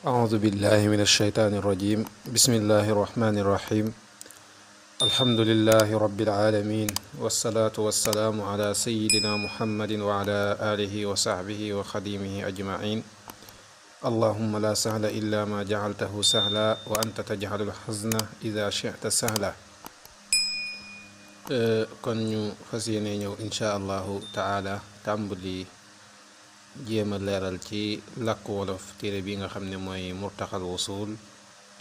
أعوذ بالله من الشيطان الرجيم بسم الله الرحمن الرحيم الحمد لله رب العالمين والصلاة والسلام على سيدنا محمد وعلى آله وصحبه وخديمه أجمعين اللهم لا سهل إلا ما جعلته سهلا وأنت تجعل الحزن إذا شئت سهلا kon ñu fas yéene ñëw insha allahu taala tàmbali jéem a leeral ci làkk wolof téere bi nga xam ne mooy murtaxal wusul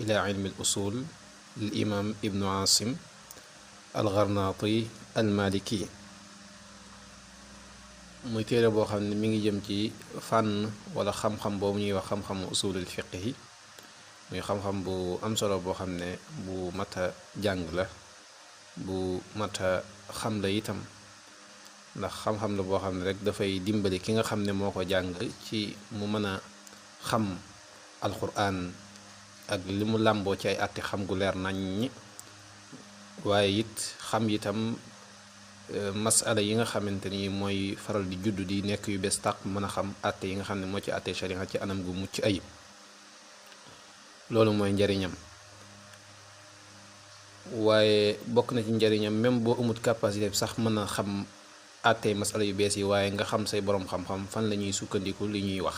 ila ilmi al usul lil imam ibnu asim al garnaati al maliki muy téere boo xam ne mi ngi jëm ci fànn wala xam-xam boobu ñuy wax xam-xamu usulul fiqhi muy xam-xam bu am solo boo xam ne bu mat a jàng la bu mat a xam la itam ndax xam-xam la boo xam ne rek dafay dimbali ki nga xam ne moo ko jàng ci mu mën a xam alquran ak li mu làmboo ci ay àtte xam gu leer nañ ñi waaye it xam itam masala yi nga xamante ni mooy faral di judd di nekk yu bees tàq mën a xam àtte yi nga xam ne moo ci àtte sharia ci anam gu mucc ayib loolu mooy njariñam waaye bokk na ci njariñam même boo amut capacité bi sax mën a xam àttee masala yu bees yi waaye nga xam say boroom xam-xam fan la ñuy sukkandiku li ñuy wax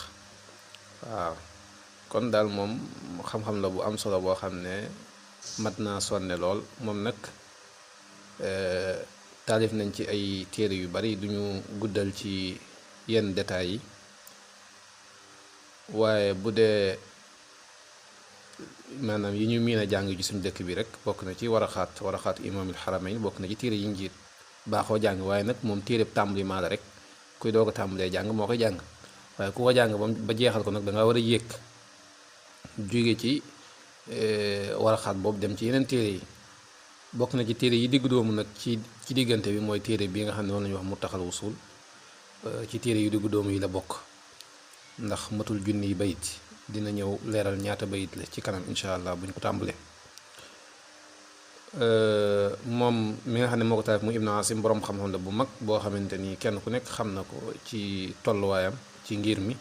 waaw kon daal moom xam-xam la bu am solo boo xam ne mat naa sonne lool moom nag taalif nañ ci ay téere yu bari duñu guddal ci yenn détails yi waaye bu dee maanaam yi ñu miin a jàng ci suñu dëkk bi rek bokk na ci waraxaat imaamul xaramayn bokk na ci téere yi njiit baaxoo jàng waaye nag moom téereb tàmbali maa la rek kuy doog a tàmbalee jàng moo koy jàng waaye ku ko jàng ba jeexal ko nag da nga war a yéeg jóge ci waraxaat boobu dem ci yeneen téere yi bokk na ci téere yi diggu doomu nag ci diggante bi mooy téere bi nga xam ne moom la ñuy wax murtaxal wusul ci téere yu diggu doomu yi la bokk ndax matul junni bayit dina ñëw leeral ñaata bayit la ci kanam incha allah buñ ko tàmbalee moom mi nga xam ne moo ko taalif mu ibnu asim boroom xam-xam la bu mag boo xamante ni kenn ku nekk xam na ko ci tolluwaayam ci ngir mi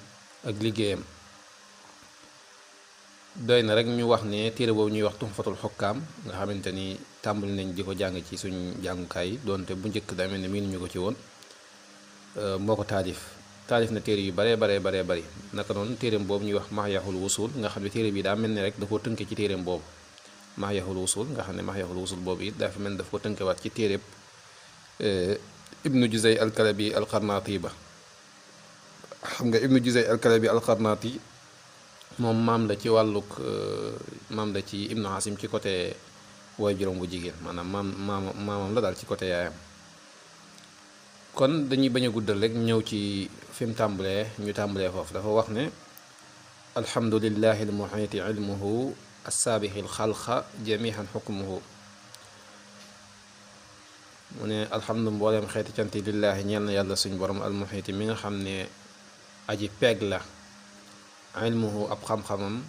ak liggéeyam doy na rek ñu wax ne téere boobu ñuy wax tuxfatul xukkaam nga xamante ni tàmbali nañ di ko jàng ci suñ jàngukaay yi doonte bu njëkk daa mel ne miinuñu ko ci woon moo ko taalif na téere yu baree bari naka noonu téereem boobu ñuy wax maxyaxul wusul nga xam ne téere bi daa mel ne rek da koo tënke ci téereem boobu maxyaxul wusul nga xam ne maxyaxul wusul boobu it dafa mel ne daf ko tënkewaat ci téereeb ibnu juzay alkalabi alxarnaati ba xam nga ibnu juzay alkalabi alxarnaati moom maam la ci wàllug maam la ci ibnu asim ci côté way juróom bu jigéen maanaam maamam la daal ci côté yaayam kon dañuy bañ a guddal rek ñëw ci fi mu tàmbalee ñu tàmbalee foofu dafa wax ne alhamdulillahi almuhiiti ilmuhu assaabixi alxalqa jamihan xukmuhu mu ne alhamdu mbooleem xeeti canti lillaahi ñeel na yàlla suñ borom almuhiiti mi nga xam ne aji peeg la ilmuhu ab xam-xamam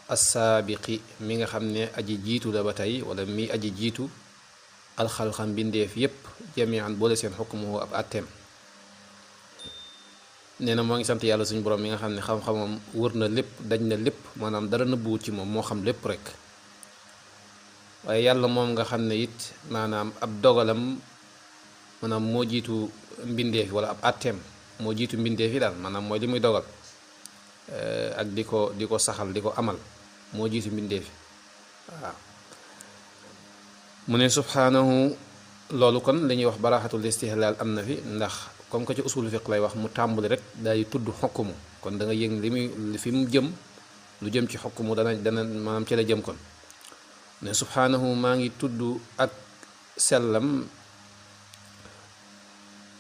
assaabiqi mi nga xam ne aji jiitu la ba tey wala mi aji jiitu alxalxam bindeef yépp jamian boole seen xukmuhu ab atteem nee na moo ngi sant yàlla suñu borom mi nga xam ne xam-xamam wër na lépp daj na lépp maanaam dara nëbbuwut ci moom moo xam lépp rek waaye yàlla moom nga xam ne it maanaam ab dogalam maanaam moo jiitu mbindeef yi wala ab atteem moo jiitu mbindeef yi daal maanaam mooy li muy dogal ak di ko saxal di ko amal moo jiitu mbindeef yi waaw mu ne subhaanahu loolu kon li ñuy wax baraxatul istihlaal am na fi ndax comme que ci usul fiq lay wax mu tàmbali rek day tudd xokkumu kon da nga yëg li muy fi mu jëm lu jëm ci xokkumu dana maanaam ci la jëm kon ne subhaanahu maa ngi tudd ak sellam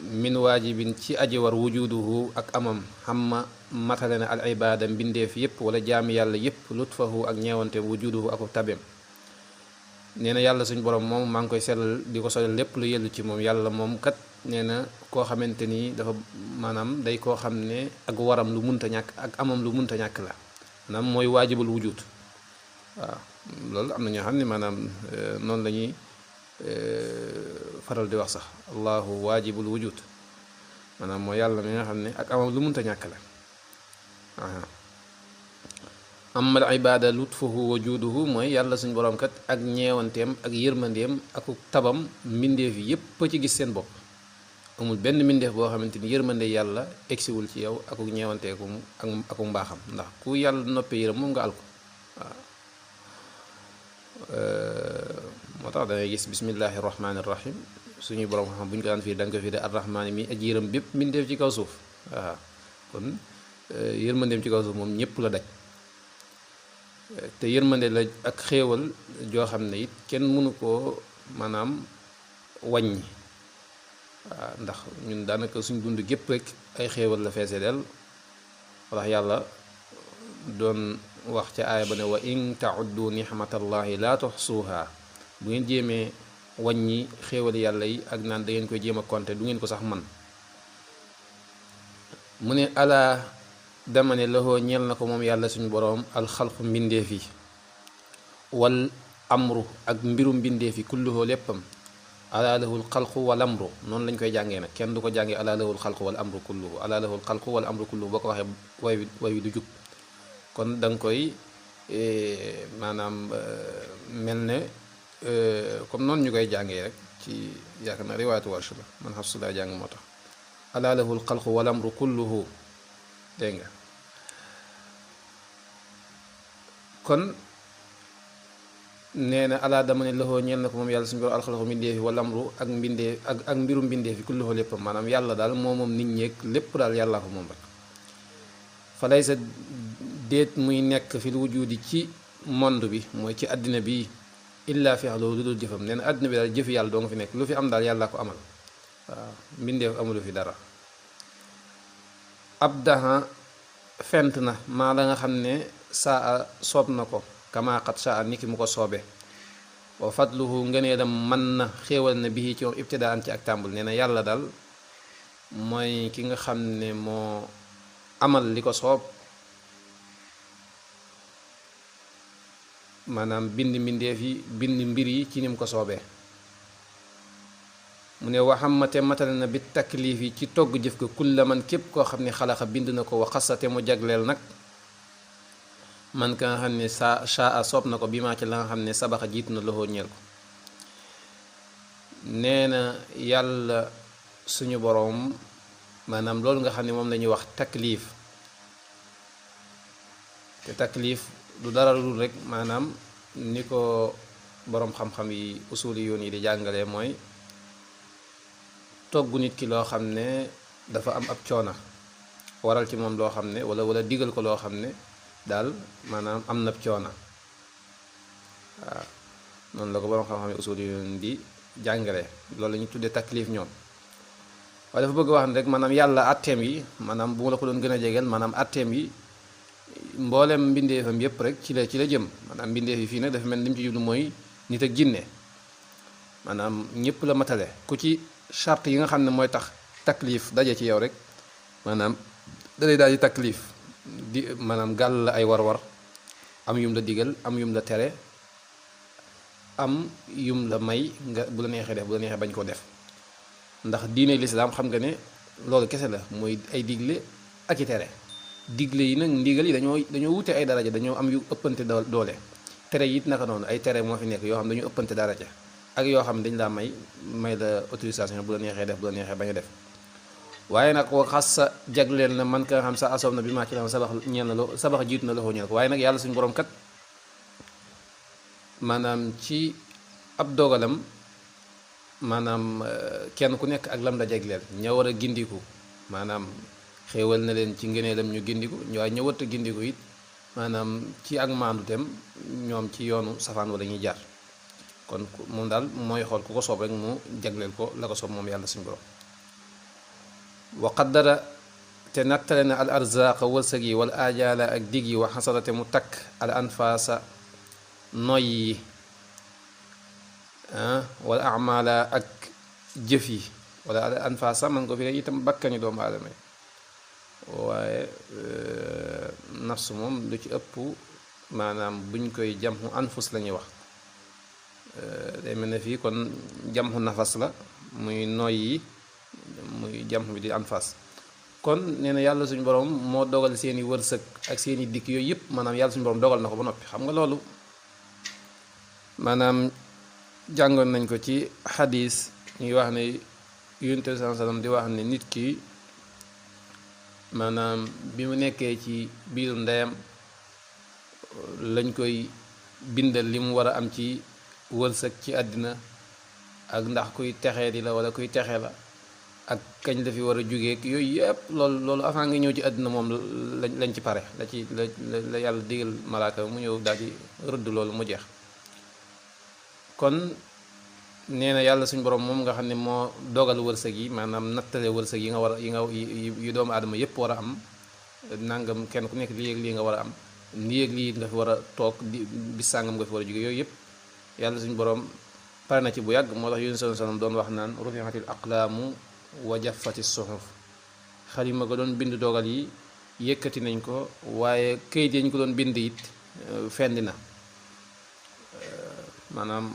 min waajibin ci aji war wujuduhu ak amam xamma matale na al ibaada mbindeef yépp wala jaami yàlla yépp lutfahu ak ñeewante wujuduhu ak tabeem nee na yàlla suñ borom moom maa ngi koy sellal di ko solal lépp lu yellu ci moom yàlla moom kat nee na koo xamante ni dafa maanaam day koo xam ne ak waram lu munta ñàkk ak amam lu munta ñàkk la maanaam mooy waajibul wujud waaw loolu am na ñoo xam ne maanaam noonu la ñuy faral di wax sax allahu waajibul wujud maanaam mooy yàlla mi nga xam ne ak amam lu munta ñàkk la amal ibada lutfuhu wa juuduhu mooy yàlla suñ borom kat ak ñeewanteem ak yërmandeem ak tabam mbindeef yépp ci gis seen bopp amul benn mbindeef boo xamante ni yërmande yàlla egsiwul ci yow ak ñeewanteekum ak mbaaxam ndax ku yàlla noppee yërëm moom nga al ko waaw moo tax dangay gis bismillahi rahmaani rahim suñuy borom xam bu ñu ko daan fii da nga ko fii de arrahmaani mi ak yërëm bépp mbindeef ci kaw suuf waaw kon yërmandeem ci kaw suuf moom ñëpp la daj te yërmande la ak xéewal joo xam ne it kenn mënu koo maanaam wàññi waaw ndax ñun daanaka suñ dund gépp rek ay xéewal la feese del wax yàlla doon wax ca aaya ba ne wa in tauddu nixmatallahi laa tuxsuuha bu ngeen jéemee wàññi xéewal yàlla yi ak naan da ngeen koy jéem a compter du ngeen ko sax man mu ne alaa dama ne loxoo ñeel na ko moom yàlla suñu boroom alxalqu mbindeef yi wal amru ak mbirum mbindeef yi kulluhoo léppam alaa lahul xalqu wal amru noonu lañ koy jàngee nag kenn du ko jàngee alaa lahul xalqu wal amru kulluhu alaa lahul xalqu wal amru kulluhu boo ko waxee way wi du jub kon da nga koy maanaam mel ne comme noonu ñu koy jàngee rek ci yaakaar na riwaayatu Warsh la man Hafs laa jàng moo tax alaa lahul xalqu wal amru kulluhu dégg nga kon nee na alaa dama ne loxoo ñeel na ko moom yàlla suñu borom alxalqu mbindeefi wal amru ak mbindeef ak mbirum mbindeefi kulluhu léppam maanaam yàlla daal moom nit ñeeg lépp daal yàllaa ko moom rek fa lay sa déet muy nekk fi lu wujudi ci monde bi mooy ci àddina bi illaa fi loolu lu dul jëfam nee na àddina bi daal jëfi yàlla doo nga fi nekk lu fi am daal yàllaa ko amal waaw mbindeef amulu fi dara abdaha fent na maa la nga xam ne saa soob na ko kamaaxat saa niki mu ko soobe wa fadluhu ngëneelam mën na xéewal na bii ci moom ibtidaan ci ak tàmbul nee na yàlla daal mooy ki nga xam ne moo amal li ko soob maanaam bind mbindeef yi bind mbir yi ci ni mu ko soobee mu ne waxamate matale na bi taklif yi ci togg jëf ko kulla man képp koo xam ne xalaxa bind na ko wa xasate mu jagleel nag man ka nga xam ne saa soob na ko bi maa ci la nga xam ne sabaxa jiitu na loxoo ñeel ko nee na yàlla suñu boroom maanaam loolu nga xam ne moom la ñuy wax taklif te taklif du dara lu rek maanaam ni ko boroom xam-xam yi usuli yoon yi di jàngale mooy togg nit ki loo xam ne dafa am ab coona waral ci moom loo xam ne wala digal ko loo xam ne daal maanaam am na coona waaw noonu la ko boroom xam-xam yi usuli yoon di jàngale loolu la ñu tuddee taklif ñoom waaye dafa bëgg wax ne rek maanaam yàlla atteem yi maanaam bu ma la ko doon gën a jegeel maanaam atteem yi mboolem mbindeefam yépp rek ci la jëm maanaam mbindeef yi fii nag dafa mel ni mu ci jublu mooy nit ak jinne maanaam ñëpp la matale ku ci charte yi nga xam ne mooy tax taklif daje ci yow rek maanaam dalay daal di taklif di maanaam gàll la ay war-war am yum la digal am yum la tere am yum la may nga bu la neexee def bu la neexee bañ koo def ndax diine lislaam xam nga ne loolu kese la mooy ay digle ak i tere digle yi nag ndigal yi dañoo wute ay daraja dañoo am yu ëppante doole tere yi it naka noonu ay tere moo fi nekk yoo xam dañu ëppante daraja ak yoo xam dañ laa may la autorisation bu la neexee def bu la neexee bañ a def waaye nag wa xas sa jagleel na man ka nga xam sa asoom na bi maa ci la sabax ñeel na lo sabax jiitu na loxoo ñeel ko waaye nag yàlla suñu borom kat maanaam ci ab dogalam maanaam kenn ku nekk ak lam la jagleel ña war a gindiku maanaam xéewal na leen ci ngëneelam ñu gindiku waaye ña wërta gindiku it maanaam ci ak maandu tem ñoom ci yoonu safaan wala ñuy jaar kon moom daal mooy xool ku ko soob rek mu jagleel ko la ko soob moom yàlla suñu borom wa qaddara te nattale na al arzaqa wërsëg yi wal ajaala ak dig yi wa xasarate mu takk al anfaasa noy yi wala amala ak jëf yi wala al anfaasa man ko fi itam bakkani doomu aadama yi waaye nafsu moom lu ci ëpp maanaam buñ koy jamxu anfus la ñuy wax day mel ne fii kon jamxu nafas la muy noy yi muy jamxu bi di anfas kon nee na yàlla suñu borom moo dogal seeni wërsëg ak seeni dikk yooyu yëpp maanaam yàlla suñu borom dogal na ko ba noppi. xam nga loolu maanaam jàngoon nañ ko ci xadis ñuy wax ne Yonent bi sallallahu alayhi wasallam di wax ne nit ki maanaam bi mu nekkee ci biiru ndeyam lañ koy bindal li mu war a am ci wërsëg ci àddina ak ndax kuy texee di la wala kuy texe la ak kañ la fi war a jógeek yooyu yëpp loolu avant nga ñëw ci àddina moom lañ ci pare la yàlla digal malaaka mu ñëw daal di rëdd loolu mu jeex. kon nee na yàlla suñu borom moom nga xam ne moo dogal wërsëg yi maanaam nattale wërsëg yi nga war a yi doomu aadama yëpp war a am nangam kenn ku nekk lii ak lii nga war a am lii ak lii nga fi war a toog di bis sàngam nga fi war a jóge yooyu yëpp yàlla suñu borom pare na ci bu yàgg. moo tax Yunus sallallahu alayhi wasallam doon wax naan rufi'atil aqlaamu wa jaffati suhuf, xalima ko doon bind dogal yi yëkkati nañ ko waaye këyit yi ñu ko doon bind it fendi na. maanaam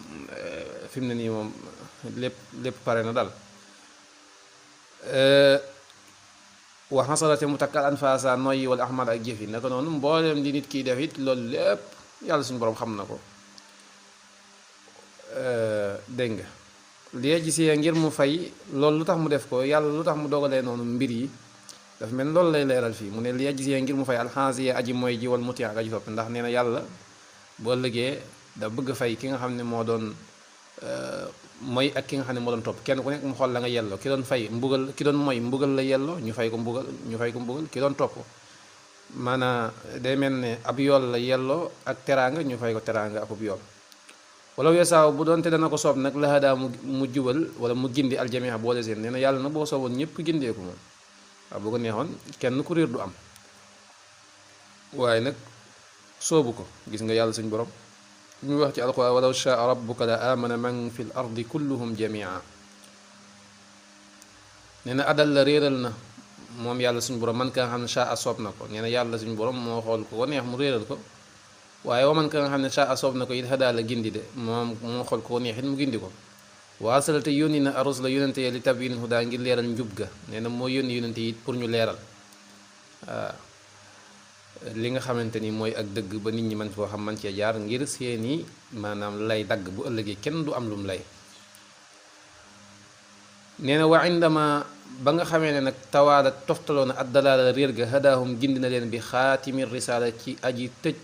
fi mu ne nii moom lépp pare na daal. wa xasalate mu takkal anfaasa noyyi wala ahmad ak jëf yi naka noonu mboolem di nit kiy def it loolu lépp yàlla suñu borom xam na ko. dégg nga li gisee ngir mu fay loolu lu tax mu def ko yàlla lu tax mu dogalee noonu mbir yi dafa mel loolu lay leeral fii mu ne li gisee ngir mu fay alxaasiya aji mooy ji wal muti ak aji topp ndax nee na yàlla boo ëllëgee da bëgg fay ki nga xam ne moo doon mooy ak ki nga xam ne moo doon topp kenn ku nekk mu xool la nga yelloo ki doon fay mbugal ki doon mooy mbugal la yelloo ñu fay ko mbugal ki doon topp maanaam day mel ne ab yool la yelloo ak teraanga ñu fay ko teraanga ak ab yool. wala weesaaw bu doonte dana ko soob nag lahadaa mu jubal wala mu gindi aljamia boole seen nee na yàlla nag boo sooboon ñëpp gindeeku moom waaw bu ko neexoon kenn ku réer du am waaye nag soobu ko. gis nga yàlla suñ borom ñu wax ci alquran walaw shaa rabbuka la amana man fi l ardi kulluhum jamia nee na adal la réeral na moom yàlla suñu borom man ka nga xam ne shaa a soob na ko nee na yàlla suñu borom moo xool ko neex mu réeral ko waaye wa man ka nga xam ne shaa a soob na ko it hadaa la gindi de moom moo xool ko neex it mu gindi ko. wa arsalate yónni na arusula yónente ya li tabyinil hudaa ngir leeral njub ga nee na moo yónni yónente it pour ñu leeral waaw li nga xamante ni mooy ak dëgg ba nit ñi man foo xam man cee jaar ngir seeni maanaam lay dagg bu ëllëgee kenn du am lum lay. nee na wa indama ba nga xamee ne nag tawaala toftaloo na ad dalaala réer ga hadaahum gindi na leen bi xaatimi risaala ci aji tëj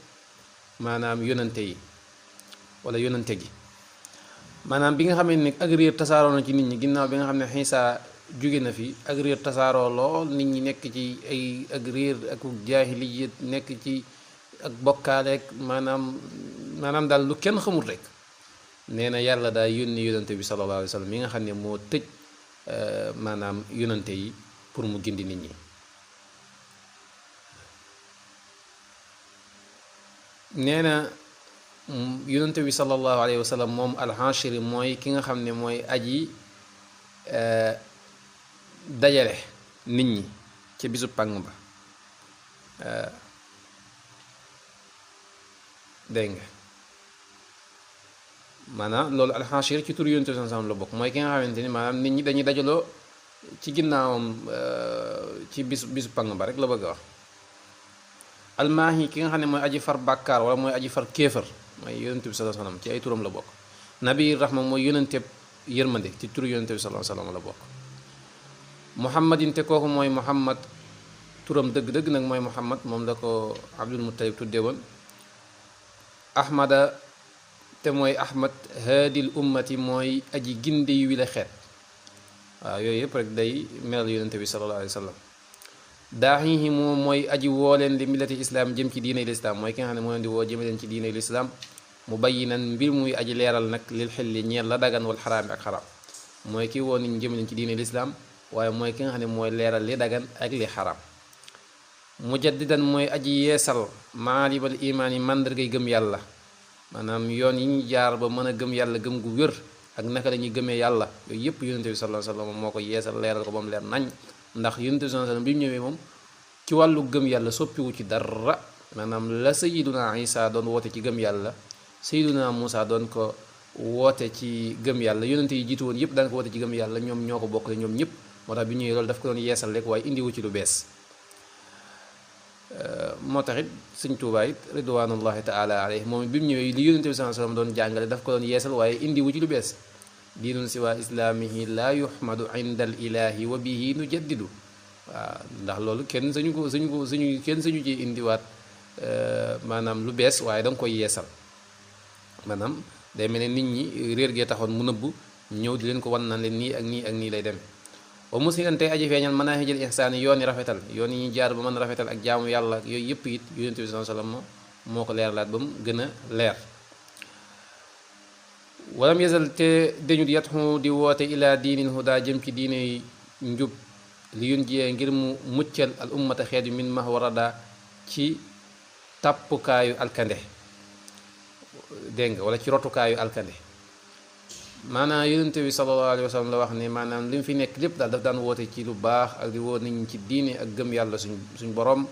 maanaam yonante yi wala yonante gi maanaam bi nga xamee ne ak réer tasaaroo na ci nit ñi ginnaaw bi nga xam ne Xiisa jóge na fi ak réer tasaaroo lool nit ñi nekk ci ay ak réer ak jaahiliya nekk ci ak bokkaaleek maanaam daal lu kenn xamul rek nee na yàlla daal yónni yonante bi sallallahu alayhi wa sallam mi nga xam ne moo tëj maanaam yonante yi pour mu gindi nit ñi. nee na yonante bi sallallahu alayhi wa sallam moom alxaashiri mooy ki nga xam ne mooy aji dajale nit ñi ca bisu pàng ba dégg nga maanaam loolu alxaashir ci tur yonent bi sallam la bokk mooy ki nga xamante ni maanaam nit ñi dañuy dajaloo ci ginnaawam ci bisu pàng ba rek la bëgg a wax. almaahi ki nga xam ne mooy aji far bàkkaar wala mooy aji far kéefër mooy yonent bi sallam ci ay turam la bokk. nabi rahma mooy yonente yërmande ci tur yonent bi sallam la bokk. muhammadin te kooku mooy muhammad turam dëgg-dëgg nag mooy muhammad moom la ko abdul muttalib tuddee woon. ahmada te mooy ahmad haadil ummati mooy aji ginde yu wi la xeet waaw yooyu yëpp rek day melal yonente bi sallallahu alayhi wa sallam. daaxihi moom mooy aji woo leen li millati islam jëm ci diinay lislaam mooy ki nga xam ne moo leen di woo jëme leen ci diinay lislaam mu bayyinan mbir muy aji leeral nag lil xilli ñeel la dagan wal xaraami ak xaraam mooy ki woo nit ñi jëme leen ci diinay lislaam waaye mooy ki nga xam ne mooy leeral li dagan ak li xaraam. mujaddidan mooy aji yeesal maalibal imaan yi màndargay gëm yàlla maanaam yoon yi ñu jaar ba mën a gëm yàlla gëm gu wér ak naka la ñuy gëmee yàlla yooyu yëpp yonente bi sallallahu alayhi wa sallam moo ko yeesal leeral ko ba mu leer nañ ndax yonente bi sallallahu alayhi wa sallam bi mu ñëwee moom ci wàllu gëm yàlla soppiwu ci dara maanaam la sayiduna Isa doon woote ci gëm yàlla sayiduna Musa doon ko woote ci gëm yàlla yonente yi jiitu woon yëpp daan ko woote ci gëm yàlla ñoom ñoo ko bokkale ñoom ñëpp moo tax bi ñëwee loolu daf ko doon yeesal rek waaye indiwu ci lu bees moo tax it sëñ Tuubaa it ridwanullahi taala alayhi moom bi mu ñëwee li yonent bi sallallahu alayhi wasallam doon jàngale daf ko doon yeesal waaye indiwu ci lu bees diinun siwa islaamihi la yuhmadu inda al ilahi wa bihi nu jaddidu waaw ndax loolu kenn suñu kenn sañu ci indiwaat maanaam lu bees waaye da nga koy yeesal maanaam day mel ne nit ñi réer gee taxoon mu nëbbu ñëw di leen ko wan naan leen nii ak nii ak nii lay demee wa musliman tey aji feeñal manaahijil ihsaan yi yoon yi rafetal yoon yi ñuy jaar ba mën a rafetal ak jaamu yàlla ak yooyu yëpp it yonent bi sallallahu alayhi wasallam moo ko leerlaat ba mu gën a leer walam yazal te dañut yatxu di woote ilaa diinil hudaa jëm ci diine njub li yun jiyee ngir mu muccal al ummata xeet yu min mahwarada ci tàppukaayu alkande dégg nga wala ci rotukaayu alkande maanaam yonent bi sallallahu alayhi wa sallam la wax ne maanaam li mu fi nekk lépp daal daf daan woote ci lu baax ak di woo nit ñi ci diine ak gëm yàlla suñ borom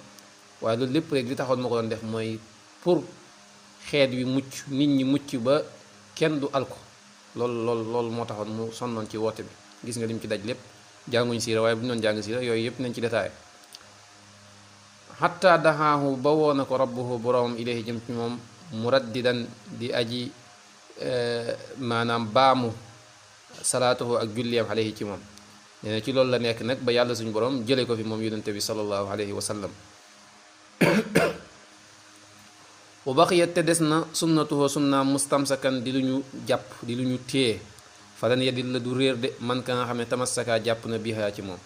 waaye loolu lépp rek li taxoon ma ko doon def mooy pour xeet wi mucc nit ñi mucc ba kenn du alko loolu moo taxoon mu sonnoon ci woote bi gis nga lim ci daj lépp jànguñ siira waaye bu ñu doon jàng siira yooyu yëpp nañ ci détaillé xatta daxaahu ba woo na ko rabbuhu boroomam ilayhi jëm ci moom muraddidan di aji maanaam baamu salaatuhu ak julliyam alayhi ci moom nee na ci loolu la nekk nag ba yàlla suñu borom jële ko fi moom yonente bi sallallahu alayhi wa sallam wa baqiyat te des na sunnatuhu sunnaam mustamsakan di lu ñu jàpp di lu ñu téye falan yadil la du réer de man ka nga xam ne tamassaka jàpp na biha ci moom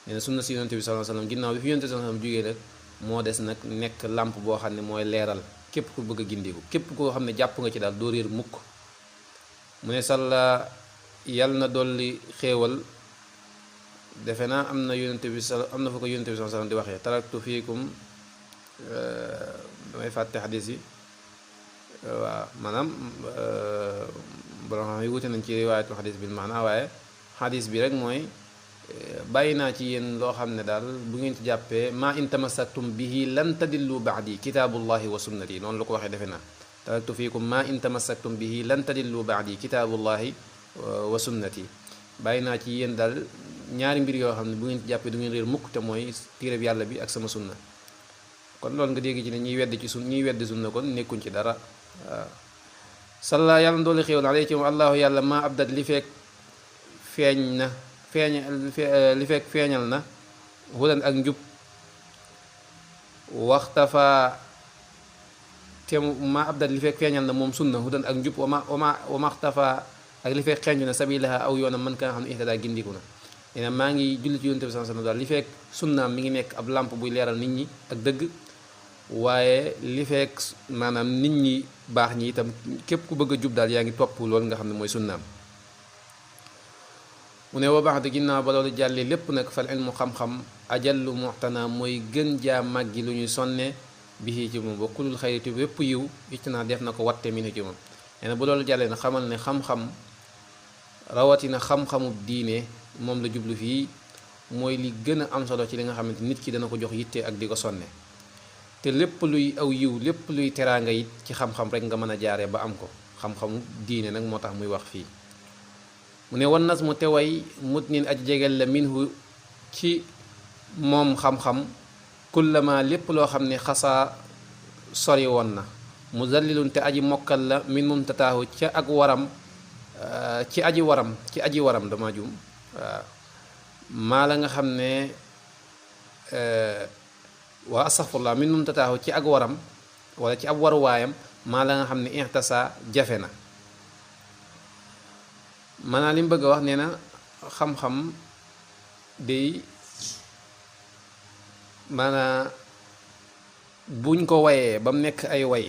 nee na sunna si yonente bi sallallahu alayhi wa sallam ginnaaw bi fi yonente bi sallallahu alayhi wa sallam jógee nag moo des nag nekk làmp boo xam ne mooy leeral képp ku bëgg a gindiku képp koo xam ne jàpp nga ci daal doo réer mukk mu ne salla yàlla na dolli xéewal defe naa am na yonente bi am na fa ko yonente bi sallallahu alayhi wa sallam di waxee taraktu fiikum damay fàtte xadis yi waaw maanaam borom xam yi wute nañ ci riwaayatul xadis bil maana waaye xadis bi rek mooy bàyyi naa ci yéen loo xam ne daal bu ngeen ci jàppee maa in tamassaktum bihi lan tadillu baadi kitaabullahi wa sunnati noonu la ko waxee defe naa taraktu fiikum maa in tamassaktum bihi lan tadillu baadi kitaabullahi wa sunnati bàyyi naa ci yéen daal ñaari mbir yoo xam ne bu ngeen ci jàppee du ngeen réer mukk te mooy téereb yàlla bi ak sama sunna kon loolu nga dégg ci ne ñiy weddi sunna kon nekkuñ ci dara waaw salla yàlla na doole xéewal alay ci moom allahu yàlla maa abdat li fekk feeñal na hudan ak njub waxtafa te maa abdat li fekk feeñal na moom sunna hudan ak njub wama waxtafa ak li fekk xeeñu na sabilaha aw yoonam man ka nga xam ne ihtada gindiku na nee na maa ngi julli ci yonent bi sallallahu alayhi wasallam daal li fekk sunnaam mi ngi nekk ab làmp buy leeral nit ñi ak dëgg waaye li fekk maanaam nit ñi baax ñi itam képp ku bëgg a jub daal yaa ngi topp loolu nga xam ne mooy sunnaam mu ne wa ba'du ginnaaw ba loolu jàllee lépp nag fal ilmu xam-xam ajallu muxtana mooy gën jaa màggi lu ñuy sonne bi ci moom ba kulul xayriti wépp yiw ictinaa def na ko watte mi ci moom nee na bu loolu jàllee na xamal ne xam-xam rawatina xam-xamub diine moom la jublu fii mooy li gën a am solo ci li nga xamante nit ki dana ko jox yitte ak di ko sonne te lépp luy aw yiw lépp luy teraanga it ci xam-xam rek nga mën a jaaree ba am ko xam-xamu diine nag moo tax muy wax fii mu ne wan nas mu teway mut nin aji jegel la minhu ci moom xam-xam kullama lépp loo xam ne xasaa sori woon na mu zallilun te aji mokkal la min mum tataahu ca ak waram ci aji waram dama jum waaw maa la nga xam ne waa astaxfirullah min mum tataahu ci ak waram wala ci ab waruwaayam maa la nga xam ne intasa jafe na maanaam li mu bëgg a wax nee na xam-xam day maanaam buñ ko wayee ba mu nekk ay way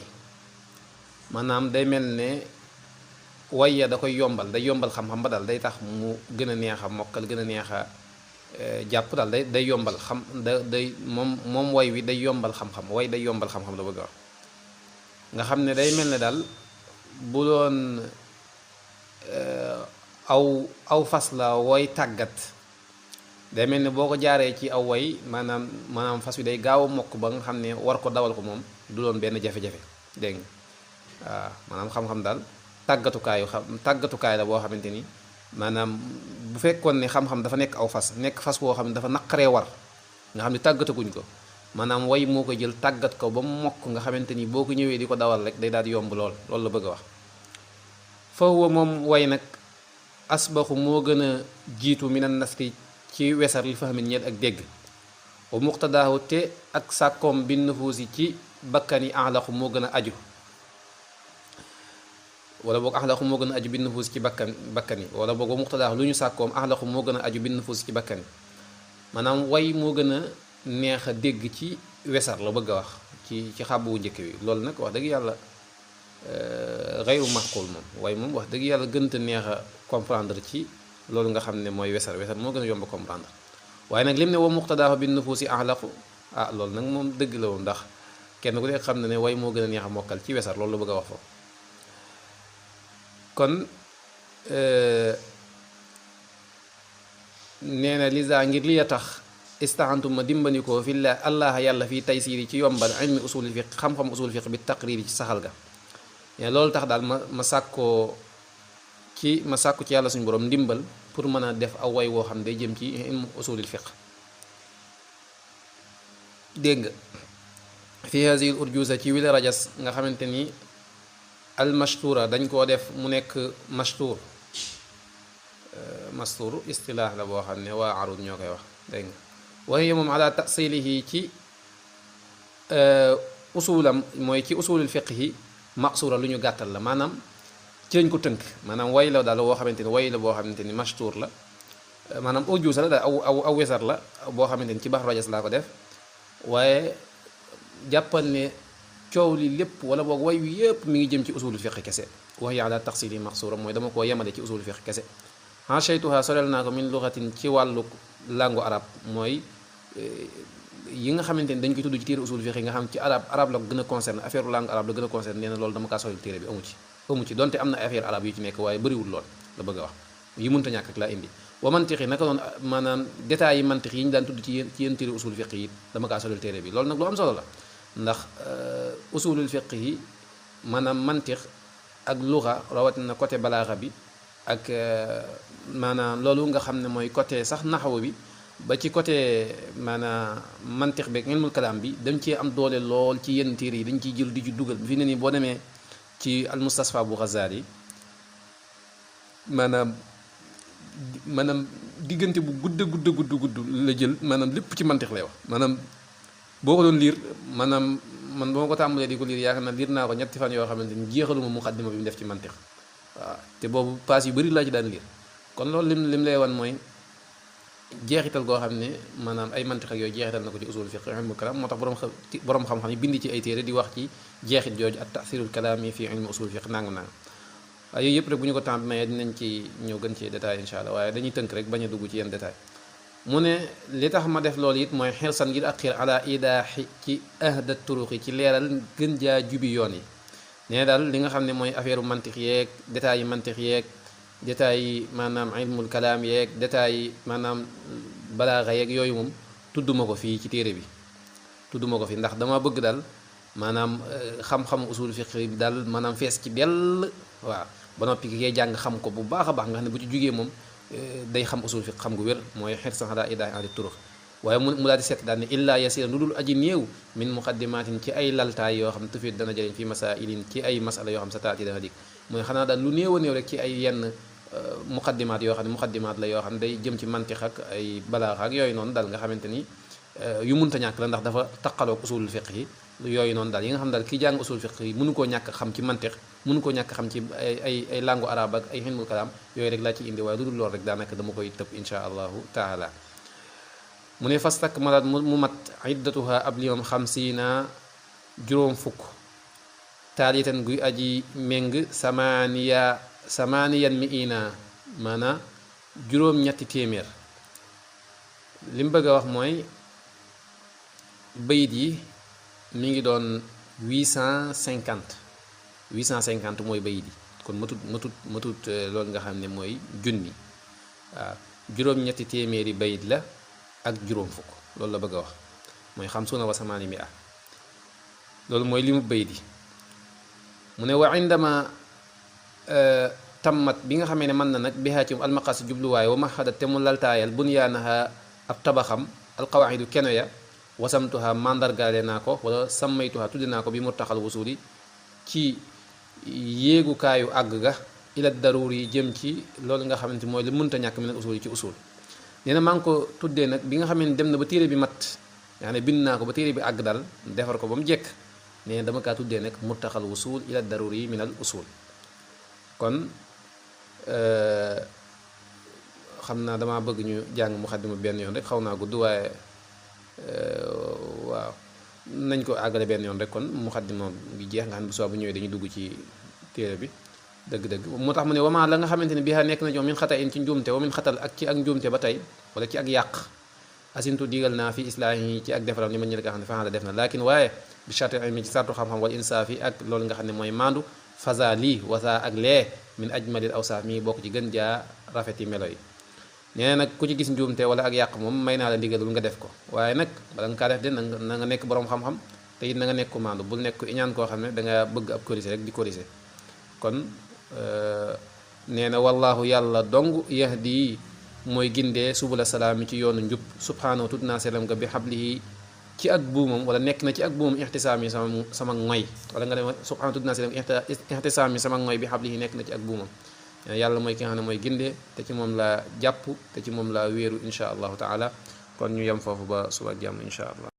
maanaam day mel ne way ya da koy yombal day yombal xam-xam ba daal day tax mu gën a neex a mokkal gën a neex a jàpp daal day yombal xam day moom way wi day yombal xam-xam way day yombal xam-xam la bëgg a wax nga xam ne day mel ne daal bu doon aw fas la woy tàggat day mel ne boo ko jaaree ci aw way maanaam fas wi day gaaw a mokk ba nga xam ne war ko dawal ko moom du doon benn jafe-jafe dégg nga waaw maanaam xam-xam daal tàggatukaay la boo xamante ni maanaam bu fekkoon ne xam-xam dafa nekk aw fas nekk fas woo xam ne dafa naqaree war nga xam ne tàggataguñ ko maanaam way moo ko jël tàggat ko ba mu mokk nga xamante ni boo ko ñëwee di ko dawal rek day daal di yomb lool loolu la bëgg a wax fa huwa moom way nag asbaxu moo gën a jiitu minan naski ci wesar li fahmin ñeel ak dégg wa muqtadaahu te ak sàkkoom bi nufuusi ci bakkan yi axlaqu moo gën a aju wala boog axlaqu moo gën a aju bi nufuusi ci bakkan yi wala boog wa muqtadaahu lu ñu sàkkoom axlaqu moo gën a aju bi nufuusi ci bakkan yi maanaam way moo gën a neex a dégg ci wesar la bëgg a wax ci xàbbu wu njëkk wi loolu nag wax dëgg yàlla xayru maxqul moom waaye moom wax dëgg yàlla gënta neex a comprendre ci loolu nga xam ne mooy wesar moo gën a yomb a comprendre waaye nag lim ne wa muqtadaahu bin nufuusi axlaqu loolu nag moom dëgg la woon ndax kenn ku nekk xam na ne way moo gën a neex a mokkal ci wesar loolu la bëgg a wax foofu kon nee na lisa ngir li a tax istaxantum ma dimbandikoo fi la allah yàlla fii taysiri ci yombal ilmi usul fiq xam-xam usul fiq bi taqriri ci saxal ga loolu tax daal ma sàkku ci yàlla suñu borom ndimbal pour mën a def aw way woo xam day jëm ci ilmu usulil fiq dégg nga fi hazihi al urjuza ci wila rajas nga xamante ni al mashtura dañ koo def mu nekk mashtur istilaax la boo xam ne waa arud ñoo koy wax dégg nga waaye moom ala tasilihi ci usulam mooy ci usulil fiq yi maqsura lu ñu gàttal la maanaam ci lañ ko tënk maanaam way la daal boo xamante ni way la boo xamante ni mashtur la maanaam urjuza la daal aw wesar la boo xamante ni ci baxru rajas laa ko def waaye jàppal ne coow li lépp wala boog way wi yëpp mi ngi jëm ci usulul fiqh kese wax yaa ala taxsili maxsuura mooy dama koo yemale ci usulul fiqh kese encheytuha sorel naa ko min luxatin ci wàllu langue arab mooy yi nga xamante ni dañ koy tudd ci téere usulul fiqh yi nga xam ci arab la ko gën a concerne affaire langue arabe la gën a concerne nee na loolu dama kaa sorel téere bi amu ci donte am na affaire arabe yu ci nekk waaye bëriwul lool la bëgg a wax yi mënta ñàkk ak laa indi wa mantixi naka noonu maanaam détails yi mantix yi ñu daan tudd ci yéen téere usul fiq yi dama kaa solal téere bi loolu nag lu am solo la ndax usulul fiq yi maanaam mantix ak luxa rawatina côté balaaxa bi ak maanaam loolu nga xam ne mooy côté sax naxaw bi ba ci côté maanaam mantix beeg ilmul kalaam bi dañ cee am doole lool ci yenn téere yi dañ ciy jël di ci dugal fi ne nii boo demee ci al mustasfa bu Ghazali maanaam diggante bu gudd la jël maanaam lépp ci mantix lay wax maanaam boo ko doon liir maanaam man boo ko tàmbalee di ko liir yaakaar naa liir naa ko ñetti fan yoo xamante ni jeexaluma muqaddima bi mu def ci mantix waaw te boobu paas yu bëri laa ci daan liir kon loolu lim lay wan mooy jeexital goo xam ne maanaam ay mantix ak yooyu jeexital na ko ci usul fiqh ilmul kalaam moo tax borom xam-xam yi bind ci ay téere di wax ci jeexit jooju ak taasirul kalaami fi ilmi usul fiqh nangam waaye yooyu yëpp rek bu ñu ko temps mayee dinañ ci ñëw gën ci détail insha allah waaye dañuy tënk rek bañ a dugg ci yenn détail mu ne li tax ma def loolu it mooy xirsan ngir ak xiir ala idaaxi ci ahda turuqi ci leeral gën jaa jubi yoon yi nee daal li nga xam ne mooy affaire mantix yeeg détails yi mantix yeeg détails yi maanaam ilmul kalaam yeeg détails yi maanaam balaaxa yeeg yooyu moom tudduma ko fii ci téere bi tudduma ko fi ndax dama bëgg daal maanaam xam-xam usul fiqh bi daal maanaam fees ci dell waaw ba noppi ki koy jàng xam ko bu baax a baax nga xam ne bu ci jugee moom day xam usul fiqh xam gu wér mooy xeet sax daa idaa ahli turux waaye mu daal di seet daal ne illaa yasira lu dul aji néew min muqaddimatin ci ay laltaay yoo xam tufit dana jëriñ fi masailin ci ay masala yoo xam sa taati dana dikk mooy xanaa daal lu néew a néew rek ci ay yenn muqaddimaat yoo xam ne muqaddimaat la yoo xam ne day jëm ci mantix ak ay balaax ak yooyu noonu daal nga xamante ni yu munta ñàkk la ndax dafa taqaloog usulul fiqh yi yooyu noonu daal yi nga xam daal ki jàng usul fiqh yi mënu koo ñàkk xam ci mantix mënu koo ñàkk xam ci ay langue arabe ak ay ilmul kalaam yooyu rek laa ci indi waaye lu dul lool rek daanaka dama koy tëb insha allahu taala mu ne fastak malaat mu mat iddatuha ab limam 50 juróom fukk taalitan guy aji méng samaaniyan mi ina maanaam juróom-ñetti téeméer li mu bëgg a wax mooy bayit yi mi ngi doon 850 mooy bayit yi kon matut loolu nga xam ne mooy junni waaw juróom-ñetti téeméeri bayit la ak juróom fukk loolu la bëgg a wax mooy xamsuuna wa samaani mi loolu mooy li mu bayit yi mu ne wa indama tammat bi nga xamee ne mën na nag bihaa ci almaqaasi jubluwaay wa mahadat te mu laltaayal bunyaanaha ab tabaxam alqawaidu keno ya wasamtuha mandargaale naa ko wala sammaytuha tudde naa ko bi murtaxal wusuli ci yéegukaayu àgg ga ila daruur yi jëm ci loolu nga xamante mooy lu mënta ñàkk min al usul yi ci usul nee na maa ngi ko tuddee nag bi nga xamee ne dem na ba téere bi mat yaa ne bind naa ko ba téere bi àgg dal defar ko ba mu jekk nee na dama kaa tuddee nag murtaxal wusul ila daruur yi min al usul kon xam naa damaa bëgg ñu jàng muxaddima benn yoon rek xaw naa gudd waaye waaw nañ ko àggale benn yoon rek kon muxaddima bi jeex nga xam ne bu soo bu ñëwee dañuy dugg ci téere bi dëgg-dëgg moo tax mu ne wamaa la nga xamante ne bii nekk na ñoom min xata in ci njuumte wa min xatal ak ci ak njuumte ba tey wala ci ak yàq asintu digal naa fi islaahi ci ak defaram li ma ñu la nga xam ne faxala def na laakin waaye bi charte ilmi ci sartu xam-xam wala insaafi ak loolu nga xam ne mooy maandu faza lii wasa ak lee min ajmalil awsaaf mi bokk ci gën jaa rafeti melo yi nee na nag ku ci gis njuumte wala ak yàq moom may naa la ndigalul nga def ko waaye nag bala nga kaa def de na nga nekk boroom xam-xam te it na nga nekk ko maandu bul nekk iñaan koo xam ne danga bëgg ab corrigé rek di corrigé kon nee na wallaahu yàlla dong yahdi mooy gindee subula salaam ci yoonu njub subhaanahu tudd naa selam nga bi xablihi ci ak buumam wala nekk na ci ak buumam ixtisaam yi sama ngoy wala nga ne subhaanahu tudd naa selam ixtisaam yi sama ngoy bi xablihi nekk na ci ak buumam yàlla mooy ki nga xam ne mooy gindee te ci moom laa jàpp te ci moom laa wéeru insha allahu taala kon ñu yem foofu ba suba ak jàmm insha allah